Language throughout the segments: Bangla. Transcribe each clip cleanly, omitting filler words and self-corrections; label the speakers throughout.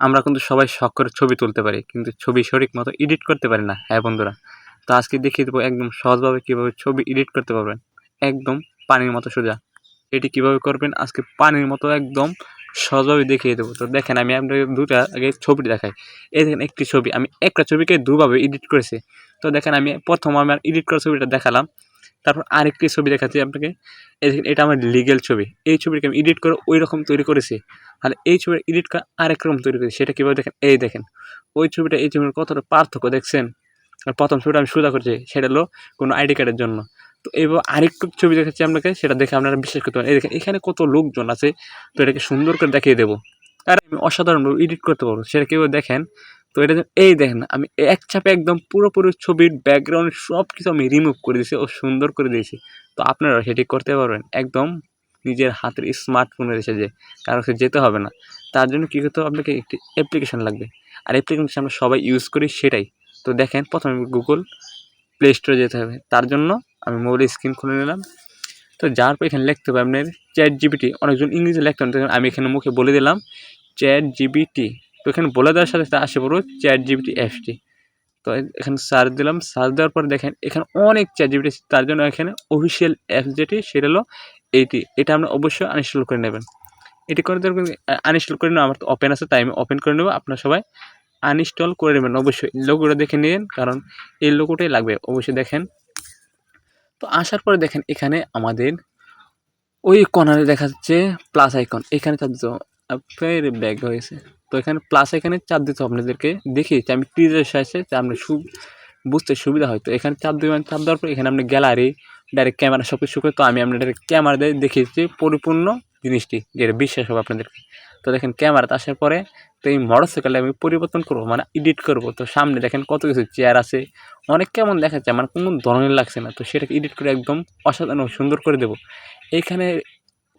Speaker 1: আমরা কিন্তু সবাই শখ করে ছবি তুলতে পারি, কিন্তু ছবি সঠিক মতো এডিট করতে পারি না। হ্যাঁ বন্ধুরা, তো আজকে দেখিয়ে দেবো একদম সহজভাবে কীভাবে ছবি এডিট করতে পারবেন, একদম পানির মতো সোজা। এটি কিভাবে করবেন আজকে পানির মতো একদম সহজভাবে দেখিয়ে দেবো। তো দেখেন, আমি আপনাকে দুটা আগে ছবিটি দেখাই। এই দেখেন একটি ছবি, আমি একটা ছবিকে দুভাবে এডিট করেছি। তো দেখেন, আমি প্রথম আমার এডিট করা ছবিটা দেখালাম, তারপর আরেকটি ছবি দেখাচ্ছি আপনাকে। এই দেখেন, এটা আমার লিগ্যাল ছবি। এই ছবিটাকে আমি এডিট করে ওই রকম তৈরি করেছি। আর এই ছবিটা এডিট করে আরেক রকম তৈরি করেছি। সেটা কীভাবে দেখেন, এই দেখেন ওই ছবিটা এই ছবির কতটা পার্থক্য দেখছেন। আর প্রথম ছবিটা আমি সোজা করেছি, সেটা হলো কোনো আইডি কার্ডের জন্য। তো এইভাবে আরেকটু ছবি দেখাচ্ছি আপনাকে, সেটা দেখে আপনারা বিশ্বাস করতে পারেন। এই দেখেন এখানে কত লোকজন আছে, তো এটাকে সুন্দর করে দেখিয়ে দেবো। আর আমি অসাধারণভাবে এডিট করতে পারবো, সেটা কীভাবে দেখেন। তো এটা এই দেখেন, আমি এক চাপে একদম পুরোপুরি ছবির ব্যাকগ্রাউন্ড সব কিছু আমি রিমুভ করে দিয়েছি ও সুন্দর করে দিয়েছি। তো আপনারা সেটি করতে পারবেন একদম নিজের হাতের স্মার্টফোনের এসে, যে কারো কাছে যেতে হবে না। তার জন্য কী করতে হবে, আপনাকে একটি অ্যাপ্লিকেশন লাগবে। আর অ্যাপ্লিকেশন আমরা সবাই ইউজ করি সেটাই। তো দেখেন, প্রথমে গুগল প্লে স্টোরে যেতে হবে। তার জন্য আমি মোবাইলের স্ক্রিন খুলে নিলাম। তো যাওয়ার পর এখানে লিখতে হবে আপনার চ্যাট জিপিটি। অনেকজন ইংরেজি লিখতে হবে, আমি এখানে মুখে বলে দিলাম চ্যাট জিপিটি। তো এখানে বলে দেওয়ার সাথে সাথে আসে পড়ো চ্যাট জিপিটি অ্যাপসটি। তো এখানে সার্চ দিলাম, সার্চ দেওয়ার পর দেখেন এখানে অনেক চ্যাট জিপিটি। তার জন্য এখানে অফিসিয়াল অ্যাপস যেটি, সেটা হলো এইটি। এটা আমরা অবশ্যই আনইনস্টল করে নেবেন। এটি করে দেবেন, আনইনস্টল করে নেবেন। আমার তো ওপেন আছে, তাই আমি ওপেন করে নেব। আপনারা সবাই আনইনস্টল করে নেবেন অবশ্যই। লোগোটা দেখে নিন, কারণ এই লোগোটাই লাগবে অবশ্যই। দেখেন, তো আসার পরে দেখেন এখানে আমাদের ওই কর্নারে দেখা যাচ্ছে প্লাস আইকন, এখানে চাপ দিতে ফের ব্যাক হয়েছে। তো এখানে প্লাস আইকনে চাপ দিতে হবে। আপনাদেরকে দেখিয়েছি আমি টিজার সাহায্যে, আপনার বুঝতে সুবিধা হয়। তো এখানে চাপ দেবেন, চাপ দেওয়ার পর এখানে আপনি গ্যালারি, ডাইরেক্ট ক্যামেরা সব কিছু করে। তো আমি আপনাদের ক্যামেরা দিয়ে দেখিয়েছি পরিপূর্ণ জিনিসটি, যেটা বিশ্বাস হবে আপনাদেরকে। তো দেখেন ক্যামেরাতে আসার পরে, তো এই মোটরসাইকেলটা আমি পরিবর্তন করবো, মানে এডিট করবো। তো সামনে দেখেন কত কিছু চেয়ার আছে, অনেক কেমন দেখাচ্ছে, আমার কোনো ধরনের লাগছে না। তো সেটাকে এডিট করে একদম অসাধারণ সুন্দর করে দেবো। এইখানে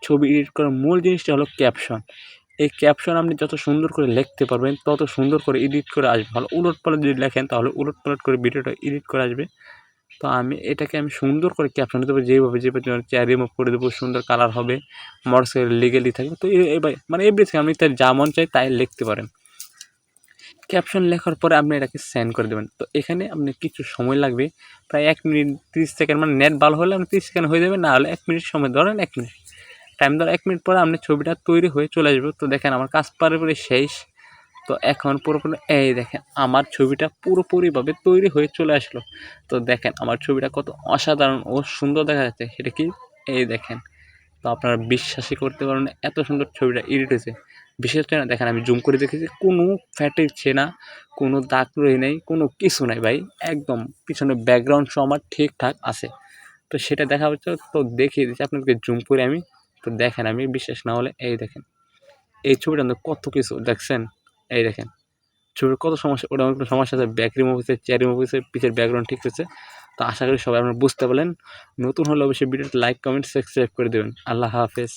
Speaker 1: ছবি এডিট করার মূল জিনিসটা হলো ক্যাপশন। এই ক্যাপশন আপনি যত সুন্দর করে লিখতে পারবেন, তত সুন্দর করে এডিট করে আসবে। ভালো উলটপালট যদি লেখেন, তাহলে উলটপালট করে ভিডিওটা এডিট করে আসবে। তো এটাকে আমি সুন্দর করে ক্যাপশন দিতে পারি, যেভাবে চেয়ার রিমুভ করে দেবো, সুন্দর কালার হবে, মোটরসাইকেল লিগেলি থাকবে। তো এবার মানে এভরিথিং আপনি তার যা মন চাই তাই লিখতে পারেন। ক্যাপশন লেখার পরে আপনি এটাকে সেন্ড করে দেবেন। তো এখানে আপনি কিছু সময় লাগবে, প্রায় 1 মিনিট 30 সেকেন্ড, মানে নেট ভালো হলে আপনি 30 সেকেন্ড হয়ে যাবে, না হলে 1 মিনিট সময় ধরেন, 1 মিনিট টাইম ধরে 1 মিনিট পরে আপনার ছবিটা তৈরি হয়ে চলে আসবে। তো দেখেন আমার কাজ পুরোপুরি শেষ। তো এখন পুরোপুরি এই দেখেন আমার ছবিটা পুরোপুরিভাবে তৈরি হয়ে চলে আসলো। তো দেখেন আমার ছবিটা কত অসাধারণ ও সুন্দর দেখা যাচ্ছে, সেটা কি এই দেখেন। তো আপনারা বিশ্বাসই করতে পারেন এত সুন্দর ছবিটা এডিট হয়েছে। বিশেষ করে দেখেন, আমি জুম করে দেখেছি, কোনো ফ্যাটেছে না, কোনো দাগ রয়ে নেই, কোনো কিছু নাই ভাই। একদম পিছনে ব্যাকগ্রাউন্ড সহ আমার ঠিকঠাক আছে। তো সেটা দেখা হচ্ছে, তো দেখিয়ে দিচ্ছি আপনাদেরকে জুম করে আমি। তো দেখেন, আমি বিশ্বাস না হলে এই দেখেন এই ছবিটার মধ্যে কত কিছু দেখছেন। এই দেখেন ছবির কত সমস্যা, ওটা আমার কোনো সমস্যা আছে, ব্যাক রিমুভ হয়েছে, চেয়ার রিমুভ হয়েছে, পিছের ব্যাকগ্রাউন্ড ঠিক হয়েছে। তো আশা করি সবাই আপনারা বুঝতে পারলেন। নতুন হলে অবশ্যই ভিডিওটা লাইক, কমেন্ট, সাবস্ক্রাইব করে দেবেন। আল্লাহ হাফেজ।